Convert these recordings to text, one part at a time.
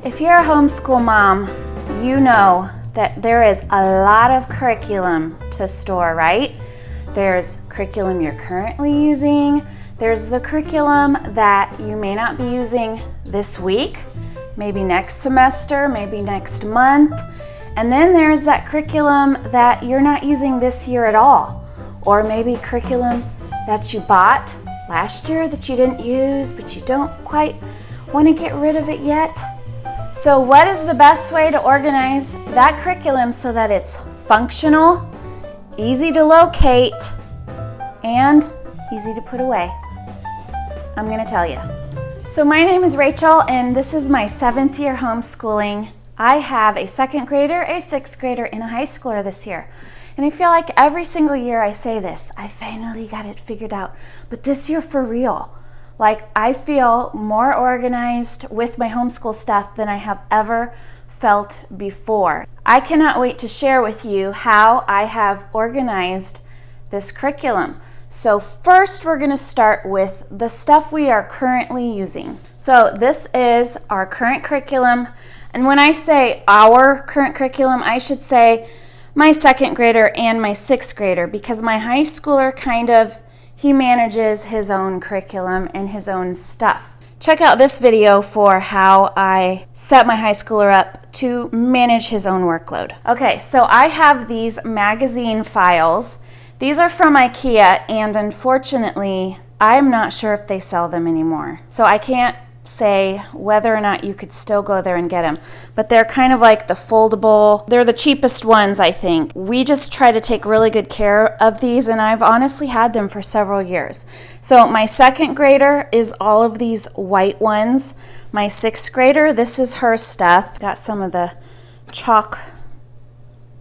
If you're a homeschool mom, you know that there is a lot of curriculum to store, right? There's curriculum you're currently using. There's the curriculum that you may not be using this week, maybe next semester, maybe next month. And then there's that curriculum that you're not using this year at all. Or maybe curriculum that you bought last year that you didn't use, but you don't quite want to get rid of it yet. So what is the best way to organize that curriculum so that it's functional, easy to locate, and easy to put away? I'm going to tell you. So my name is Rachel, and this is my 7th year homeschooling. I have a 2nd grader, a 6th grader, and a high schooler this year. And I feel like every single year I say this, I finally got it figured out. But this year for real, like I feel more organized with my homeschool stuff than I have ever felt before. I cannot wait to share with you how I have organized this curriculum. So first we're going to start with the stuff we are currently using. So this is our current curriculum. And when I say our current curriculum, I should say my 2nd grader and my 6th grader, because my high schooler he manages his own curriculum and his own stuff. Check out this video for how I set my high schooler up to manage his own workload. Okay, so I have these magazine files. These are from IKEA, and unfortunately, I'm not sure if they sell them anymore. So I can't say whether or not you could still go there and get them, but they're kind of like the foldable. They're the cheapest ones, I think. We just try to take really good care of these, and I've honestly had them for several years. So my 2nd grader is all of these white ones. My 6th grader, this is her stuff. Got some of the chalk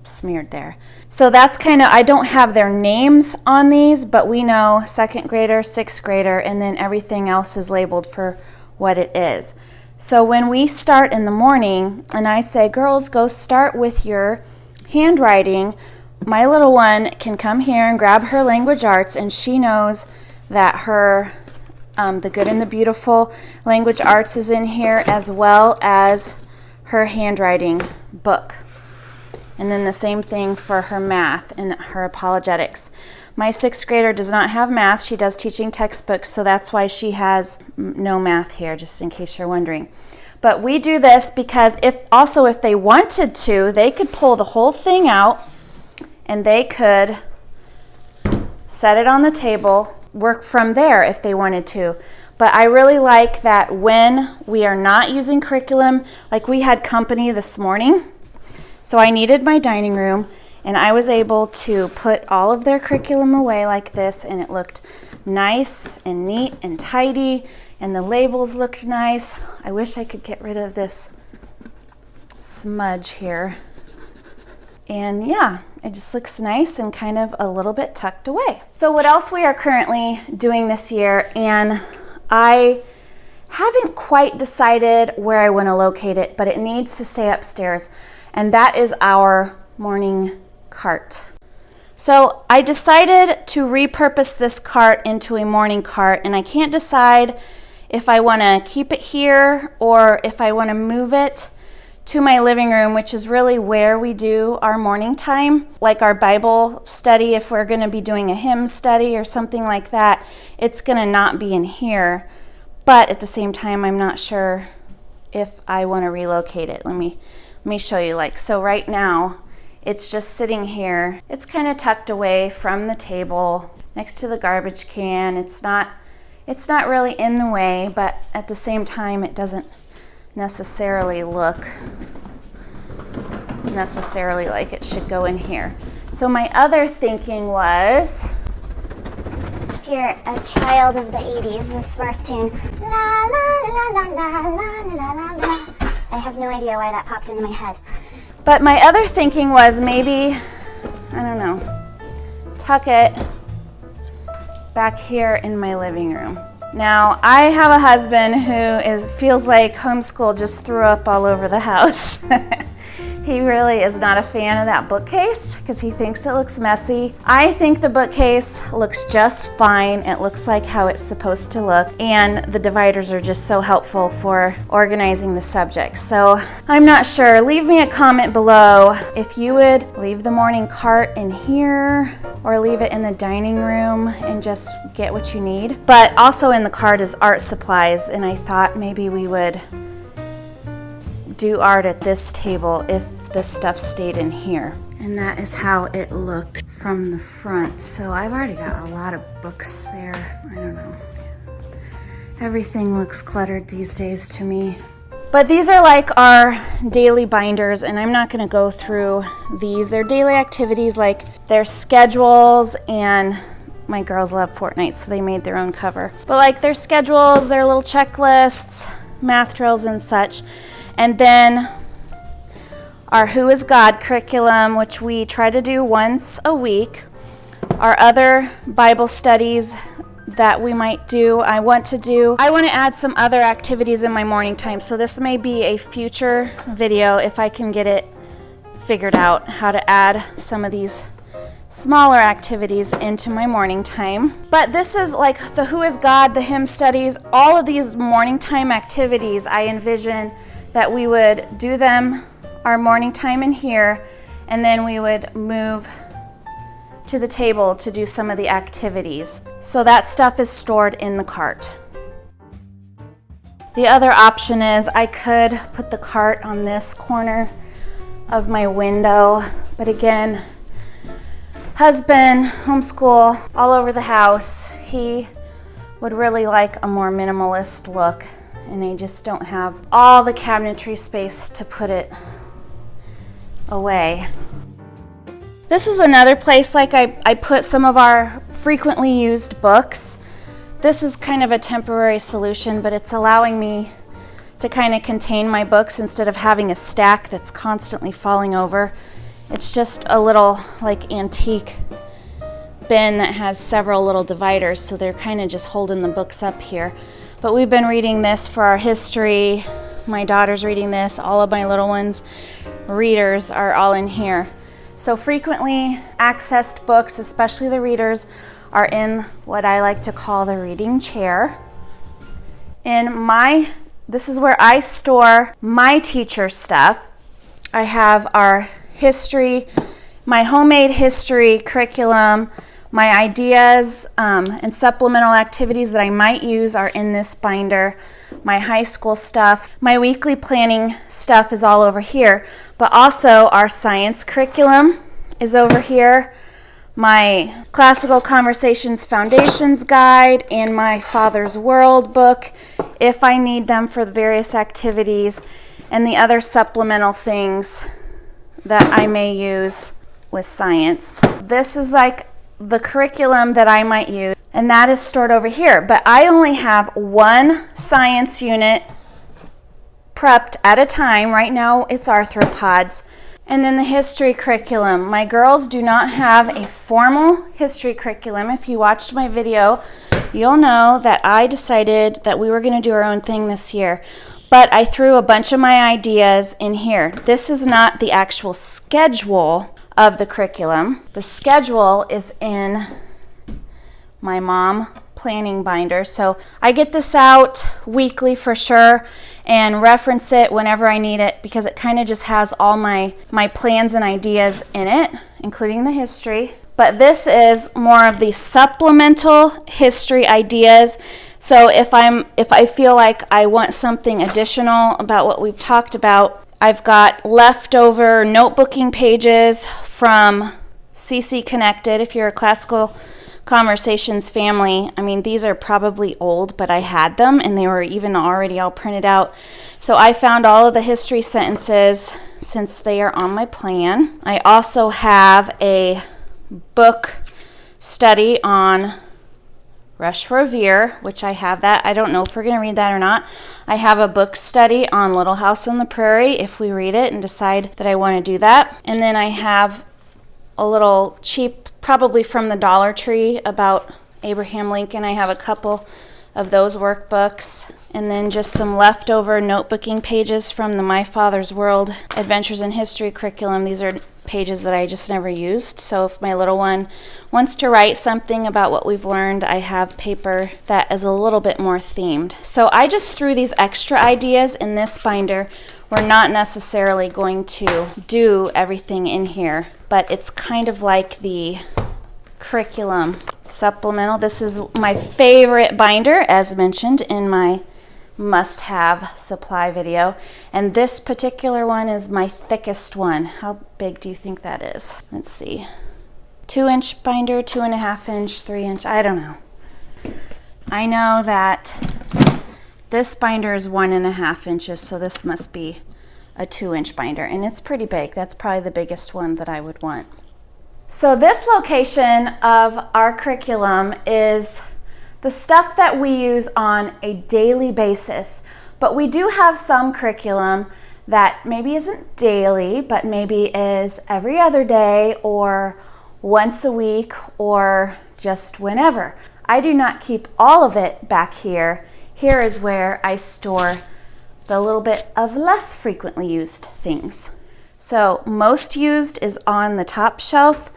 smeared there. So that's I don't have their names on these, but we know 2nd grader, 6th grader, and then everything else is labeled for what it is. So when we start in the morning and I say, girls, go start with your handwriting, my little one can come here and grab her language arts, and she knows that her the good and the beautiful language arts is in here, as well as her handwriting book. And then the same thing for her math and her apologetics. My 6th grader does not have math. She does teaching textbooks, so that's why she has no math here, just in case you're wondering. But we do this because if they wanted to, they could pull the whole thing out and they could set it on the table, work from there if they wanted to. But I really like that when we are not using curriculum, like we had company this morning, so I needed my dining room, and I was able to put all of their curriculum away like this, and it looked nice and neat and tidy, and the labels looked nice. I wish I could get rid of this smudge here. And yeah, it just looks nice and kind of a little bit tucked away. So what else we are currently doing this year, and I haven't quite decided where I want to locate it, but it needs to stay upstairs, and that is our morning cart. So I decided to repurpose this cart into a morning cart, and I can't decide if I want to keep it here or if I want to move it to my living room, which is really where we do our morning time, like our Bible study. If we're going to be doing a hymn study or something like that, it's going to not be in here. But at the same time, I'm not sure if I want to relocate it. Let me show you. So right now, it's just sitting here. It's kind of tucked away from the table next to the garbage can. It's not really in the way, but at the same time, it doesn't necessarily look like it should go in here. So my other thinking was, if you're a child of the 80s, the Smurfs tune, la la la la la la la la la. I have no idea why that popped into my head. But my other thinking was maybe, I don't know, tuck it back here in my living room. Now, I have a husband who feels like homeschool just threw up all over the house. He really is not a fan of that bookcase because he thinks it looks messy. I think the bookcase looks just fine. It looks like how it's supposed to look, and the dividers are just so helpful for organizing the subjects. So I'm not sure. Leave me a comment below if you would leave the morning cart in here or leave it in the dining room and just get what you need. But also in the cart is art supplies, and I thought maybe we would do art at this table if this stuff stayed in here. And that is how it looked from the front. So I've already got a lot of books there. I don't know. Everything looks cluttered these days to me. But these are like our daily binders, and I'm not going to go through these. They're daily activities, like their schedules, and my girls love Fortnite, so they made their own cover. But like their schedules, their little checklists, math drills and such. And then our Who is God curriculum, which we try to do once a week. Our other Bible studies that we might do. I want to add some other activities in my morning time. So this may be a future video if I can get it figured out how to add some of these smaller activities into my morning time. But this is like the Who is God, the hymn studies, all of these morning time activities. I envision that we would do them our morning time in here, and then we would move to the table to do some of the activities. So that stuff is stored in the cart. The other option is I could put the cart on this corner of my window, but again, husband, homeschool, all over the house. He would really like a more minimalist look, and I just don't have all the cabinetry space to put it away. This is another place like I put some of our frequently used books. This is kind of a temporary solution, but it's allowing me to kind of contain my books instead of having a stack that's constantly falling over. It's just a little like antique bin that has several little dividers, so they're kind of just holding the books up here. But we've been reading this for our history. My daughter's reading this. All of my little ones' readers are all in here. So frequently accessed books, especially the readers, are in what I like to call the reading chair. This is where I store my teacher stuff. I have our history, my homemade history curriculum, my ideas and supplemental activities that I might use are in this binder. My high school stuff, my weekly planning stuff is all over here, but also our science curriculum is over here. My Classical Conversations Foundations Guide and my Father's World book, if I need them for the various activities, and the other supplemental things that I may use with science. This is like the curriculum that I might use, and that is stored over here. But I only have one science unit prepped at a time. Right now it's arthropods. And then the history curriculum. My girls do not have a formal history curriculum. If you watched my video, you'll know that I decided that we were going to do our own thing this year. But I threw a bunch of my ideas in here. This is not the actual schedule of the curriculum. The schedule is in my mom planning binder. So I get this out weekly for sure and reference it whenever I need it, because it kind of just has all my plans and ideas in it, including the history. But this is more of the supplemental history ideas. So if I feel like I want something additional about what we've talked about, I've got leftover notebooking pages from CC Connected. If you're a Classical Conversations family, I mean, these are probably old, but I had them and they were even already all printed out. So I found all of the history sentences since they are on my plan. I also have a book study on Rush for Revere, which I have that. I don't know if we're going to read that or not. I have a book study on Little House on the Prairie if we read it and decide that I want to do that. And then I have a little cheap, probably from the Dollar Tree, about Abraham Lincoln. I have a couple of those workbooks, and then just some leftover notebooking pages from the My Father's World Adventures in History curriculum. These are pages that I just never used, so if my little one wants to write something about what we've learned, I have paper that is a little bit more themed. So I just threw these extra ideas in this binder. We're not necessarily going to do everything in here, but it's kind of like the curriculum supplemental. This is my favorite binder, as mentioned in my must-have supply video, and this particular one is my thickest one. How big do you think that is? Let's see. 2-inch binder, 2.5 inch, 3 inch, I don't know. I know that this binder is 1.5 inches, so this must be a 2-inch binder, and it's pretty big. That's probably the biggest one that I would want. So this location of our curriculum is the stuff that we use on a daily basis, but we do have some curriculum that maybe isn't daily, but maybe is every other day or once a week or just whenever. I do not keep all of it back here. Here is where I store the little bit of less frequently used things. So most used is on the top shelf.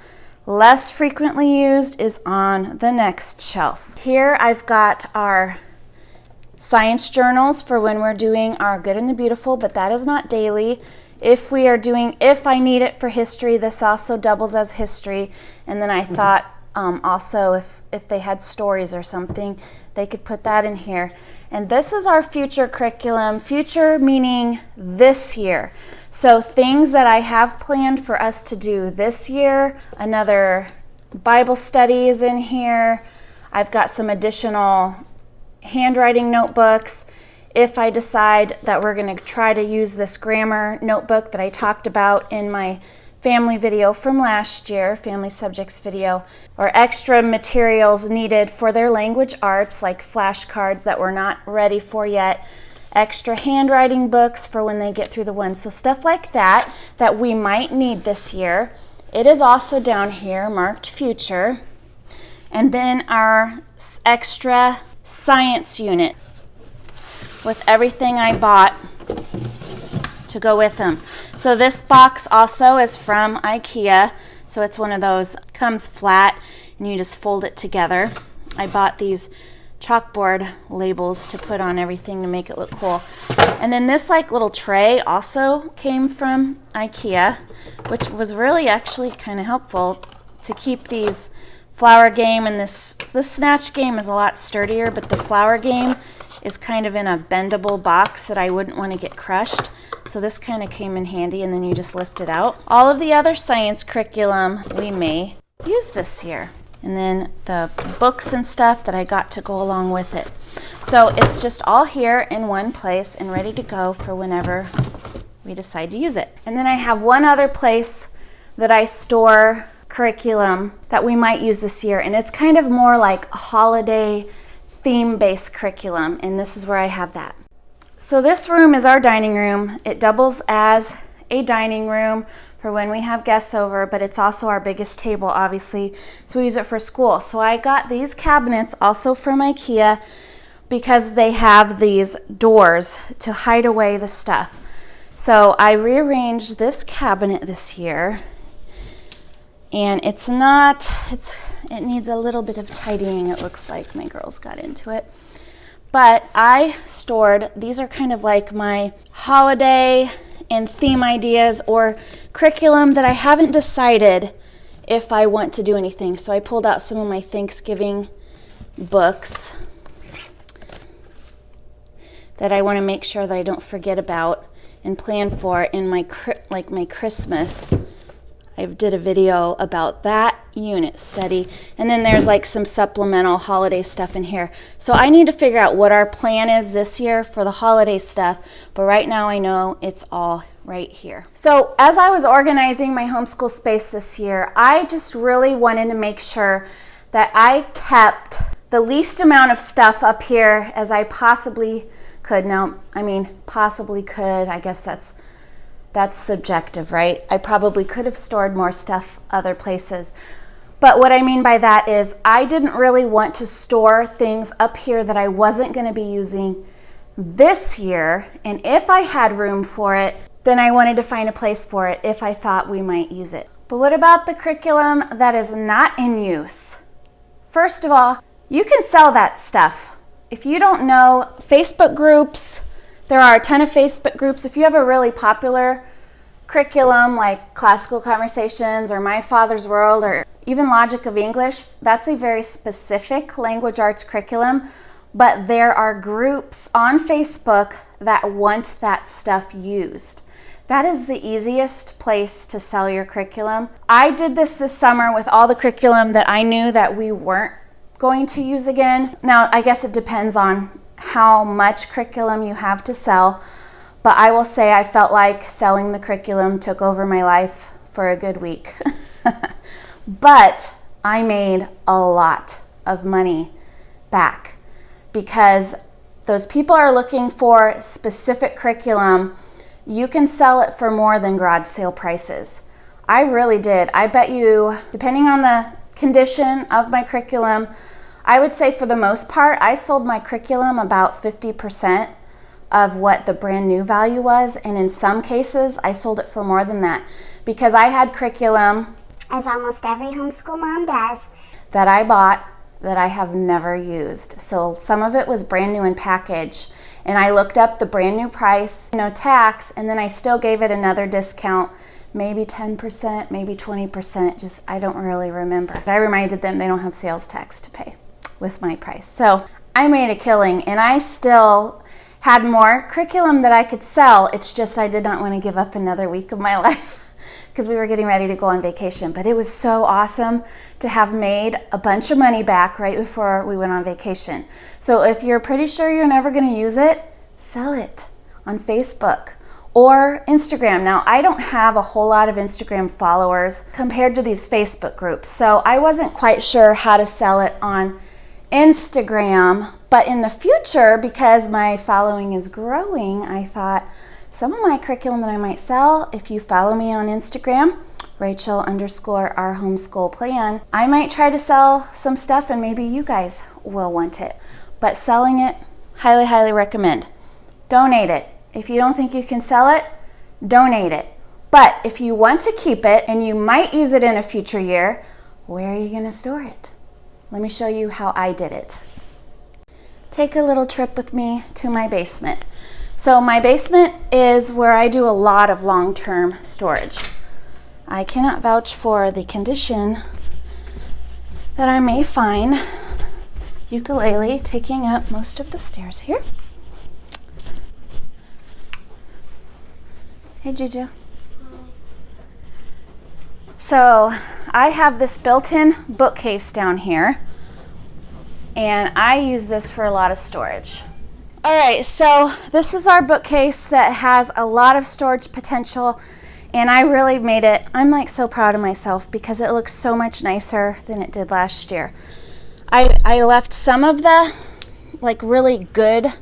Less frequently used is on the next shelf. Here I've got our science journals for when we're doing our Good and the Beautiful, but that is not daily. If I need it for history, this also doubles as history. And then I thought also if they had stories or something, they could put that in here. And this is our future curriculum, future meaning this year. So things that I have planned for us to do this year, another Bible study is in here. I've got some additional handwriting notebooks. If I decide that we're going to try to use this grammar notebook that I talked about in my family video from last year, family subjects video, or extra materials needed for their language arts like flashcards that we're not ready for yet, extra handwriting books for when they get through the ones. So stuff like that that we might need this year. It is also down here marked future. And then our extra science unit with everything I bought to go with them. So this box also is from IKEA. So it's one of those, comes flat and you just fold it together. I bought these chalkboard labels to put on everything to make it look cool. And then this like little tray also came from IKEA, which was really actually kind of helpful to keep these flower game, and this snatch game is a lot sturdier, but the flower game is kind of in a bendable box that I wouldn't want to get crushed. So this kind of came in handy, and then you just lift it out. All of the other science curriculum we may use this year. And then the books and stuff that I got to go along with it. So it's just all here in one place and ready to go for whenever we decide to use it. And then I have one other place that I store curriculum that we might use this year, and it's kind of more like a holiday theme-based curriculum, and this is where I have that. So this room is our dining room. It doubles as a dining room for when we have guests over, but it's also our biggest table, obviously, so we use it for school. So I got these cabinets also from IKEA because they have these doors to hide away the stuff. So I rearranged this cabinet this year, and it needs a little bit of tidying. It looks like my girls got into it. But I stored, these are kind of like my holiday and theme ideas or curriculum that I haven't decided if I want to do anything. So I pulled out some of my Thanksgiving books that I want to make sure that I don't forget about and plan for in my Christmas. I did a video about that unit study, and then there's like some supplemental holiday stuff in here. So I need to figure out what our plan is this year for the holiday stuff, but right now I know it's all right here. So as I was organizing my homeschool space this year, I just really wanted to make sure that I kept the least amount of stuff up here as I possibly could. Now, I mean, possibly could, I guess that's subjective, right? I probably could have stored more stuff other places. But what I mean by that is I didn't really want to store things up here that I wasn't going to be using this year. And if I had room for it, then I wanted to find a place for it if I thought we might use it. But what about the curriculum that is not in use? First of all, you can sell that stuff. If you don't know, Facebook groups, there are a ton of Facebook groups. If you have a really popular curriculum like Classical Conversations or My Father's World or even Logic of English, that's a very specific language arts curriculum, but there are groups on Facebook that want that stuff used. That is the easiest place to sell your curriculum. I did this summer with all the curriculum that I knew that we weren't going to use again. Now, I guess it depends on how much curriculum you have to sell, but I will say I felt like selling the curriculum took over my life for a good week. But I made a lot of money back because those people are looking for specific curriculum. You can sell it for more than garage sale prices. I really did. I bet you, depending on the condition of my curriculum, I would say for the most part, I sold my curriculum about 50% of what the brand new value was. And in some cases, I sold it for more than that because I had curriculum, as almost every homeschool mom does, that I bought that I have never used. So some of it was brand new in package. And I looked up the brand new price, no tax, and then I still gave it another discount, maybe 10%, maybe 20%, just I don't really remember. I reminded them they don't have sales tax to pay with my price. So I made a killing, and I still had more curriculum that I could sell. It's just I did not want to give up another week of my life because we were getting ready to go on vacation. But it was so awesome to have made a bunch of money back right before we went on vacation. So if you're pretty sure you're never going to use it, sell it on Facebook or Instagram. Now, I don't have a whole lot of Instagram followers compared to these Facebook groups, so I wasn't quite sure how to sell it on Instagram. But in the future, because my following is growing, I thought some of my curriculum that I might sell, if you follow me on Instagram, Rachel_our homeschool plan, I might try to sell some stuff and maybe you guys will want it. But selling it, highly, highly recommend. Donate it. If you don't think you can sell it, donate it. But if you want to keep it and you might use it in a future year, where are you going to store it? Let me show you how I did it. Take a little trip with me to my basement. So my basement is where I do a lot of long-term storage. I cannot vouch for the condition that I may find ukulele taking up most of the stairs here. Hey, Juju. So I have this built-in bookcase down here, and I use this for a lot of storage. All right, so this is our bookcase that has a lot of storage potential, and I really made it. I'm like so proud of myself because it looks so much nicer than it did last year. I left some of the like really good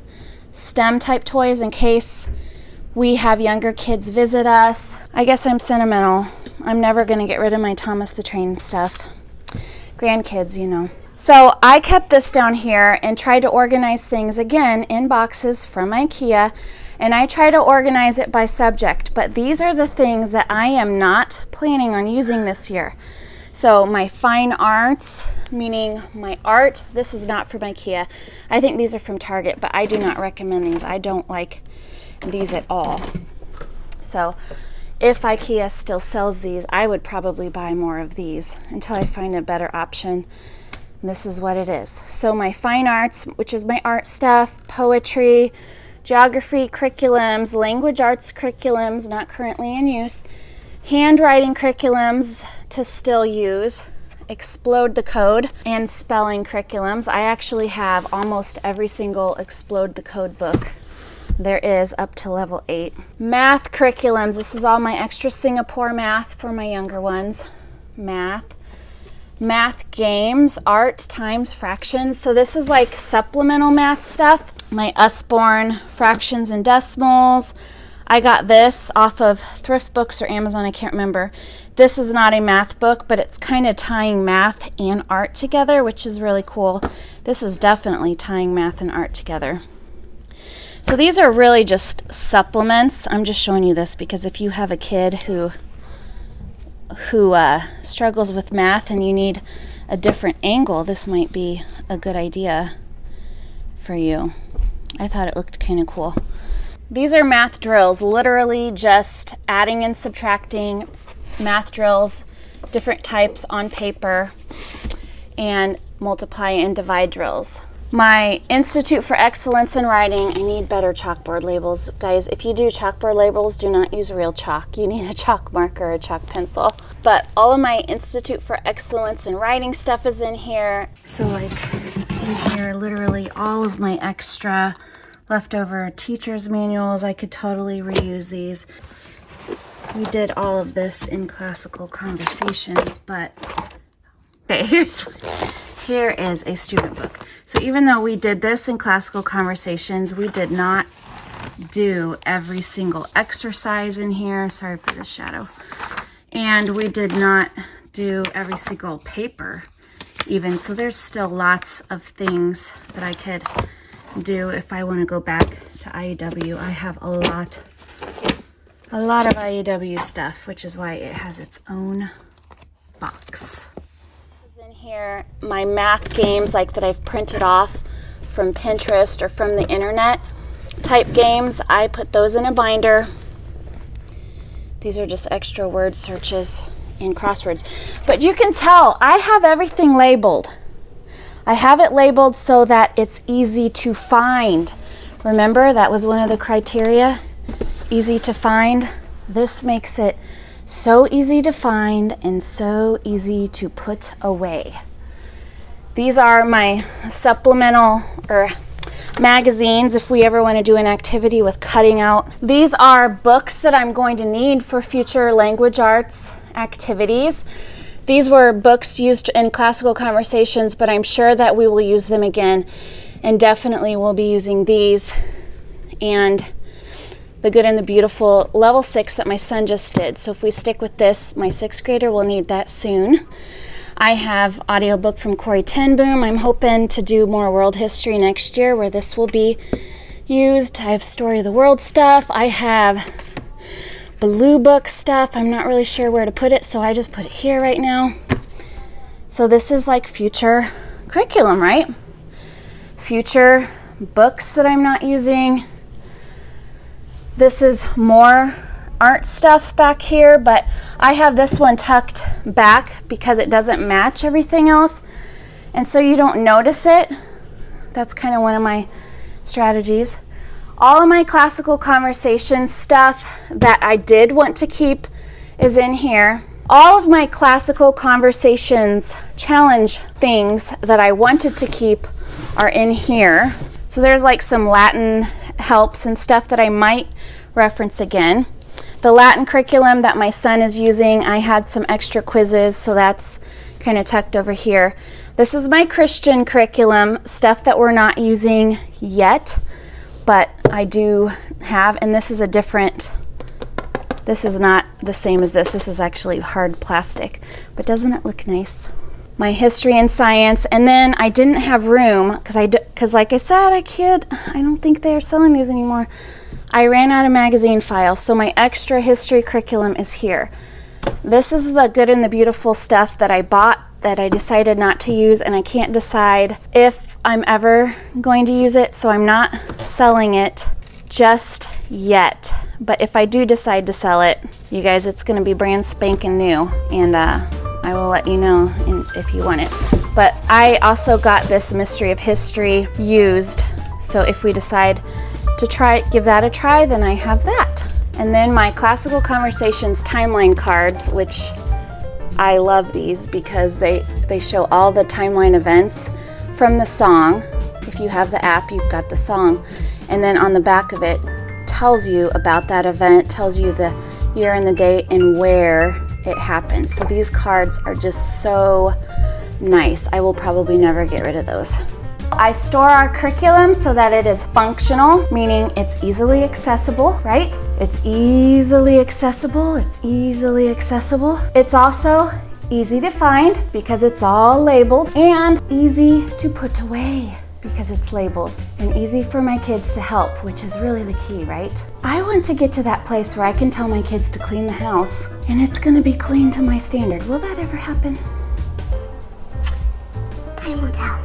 STEM type toys in case we have younger kids visit us. I guess I'm sentimental. I'm never gonna get rid of my Thomas the Train stuff. Grandkids, you know. So I kept this down here and tried to organize things again in boxes from IKEA, and I try to organize it by subject, but these are the things that I am not planning on using this year. So my fine arts, meaning my art, this is not from IKEA. I think these are from Target, but I do not recommend these. I don't like these at all. So if IKEA still sells these, I would probably buy more of these until I find a better option. This is what it is. So my fine arts, which is my art stuff, poetry, geography curriculums, language arts curriculums, not currently in use, handwriting curriculums to still use, Explode the Code, and spelling curriculums. I actually have almost every single Explode the Code book there is up to level 8. Math curriculums. This is all my extra Singapore math for my younger ones. Math games, art times fractions. So this is like supplemental math stuff. My Usborne fractions and decimals. I got this off of Thrift Books or Amazon, I can't remember. This is not a math book, but it's kind of tying math and art together, which is really cool. This is definitely tying math and art together. So these are really just supplements. I'm just showing you this because if you have a kid who struggles with math and you need a different angle, this might be a good idea for you. I thought it looked kind of cool. These are math drills, literally just adding and subtracting math drills, different types on paper, and multiply and divide drills. My Institute for Excellence in Writing, I need better chalkboard labels. Guys, if you do chalkboard labels, do not use real chalk. You need a chalk marker or a chalk pencil. But all of my Institute for Excellence in Writing stuff is in here. So like in here, literally all of my extra leftover teacher's manuals, I could totally reuse these. We did all of this in Classical Conversations, but okay, here is a student book. So even though we did this in Classical Conversations, we did not do every single exercise in here. Sorry for the shadow. And we did not do every single paper even. So there's still lots of things that I could do if I want to go back to IEW. I have a lot of IEW stuff, which is why it has its own box. Here, my math games like that I've printed off from Pinterest or from the internet type games, I put those in a binder. These are just extra word searches and crosswords. But you can tell I have everything labeled. I have it labeled so that it's easy to find. Remember, that was one of the criteria, easy to find. This makes it so easy to find and so easy to put away. These are my supplemental or magazines if we ever want to do an activity with cutting out. These are books that I'm going to need for future language arts activities. These were books used in Classical Conversations, but I'm sure that we will use them again, and definitely we'll be using these and The Good and the Beautiful, level 6 that my son just did. So if we stick with this, my 6th grader will need that soon. I have audiobook from Corrie ten Boom. I'm hoping to do more world history next year where this will be used. I have Story of the World stuff. I have Blue Book stuff. I'm not really sure where to put it, so I just put it here right now. So this is like future curriculum, right? Future books that I'm not using. This is more art stuff back here, but I have this one tucked back because it doesn't match everything else, and so you don't notice it. That's kind of one of my strategies. All of my Classical Conversations stuff that I did want to keep is in here. All of my Classical Conversations challenge things that I wanted to keep are in here. So there's like some Latin helps and stuff that I might reference again. The Latin curriculum that my son is using, I had some extra quizzes, so that's kind of tucked over here. This is my Christian curriculum, stuff that we're not using yet, but I do have, and this is a different, this is not the same as this. This is actually hard plastic, but doesn't it look nice? My history and science, and then I didn't have room because like I said, I don't think they are selling these anymore. I ran out of magazine files, so my extra history curriculum is here. This is the Good and the Beautiful stuff that I bought that I decided not to use, and I can't decide if I'm ever going to use it, so I'm not selling it just yet. But if I do decide to sell it, you guys, it's going to be brand spanking new, and I will let you know if you want it. But I also got this Mystery of History used, so if we decide to give that a try, then I have that. And then my Classical Conversations timeline cards, which I love these because they show all the timeline events from the song. If you have the app, you've got the song. And then on the back of it tells you about that event, tells you the year and the date and where it happened. So these cards are just so nice. I will probably never get rid of those. I store our curriculum so that it is functional, meaning it's easily accessible, right? It's easily accessible, it's easily accessible. It's also easy to find because it's all labeled, and easy to put away because it's labeled, and easy for my kids to help, which is really the key, right? I want to get to that place where I can tell my kids to clean the house and it's gonna be clean to my standard. Will that ever happen? Time will tell.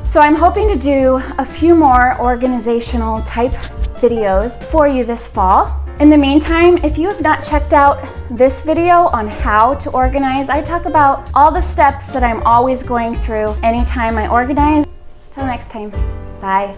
So I'm hoping to do a few more organizational type videos for you this fall. In the meantime, if you have not checked out this video on how to organize, I talk about all the steps that I'm always going through anytime I organize. Till next time, bye.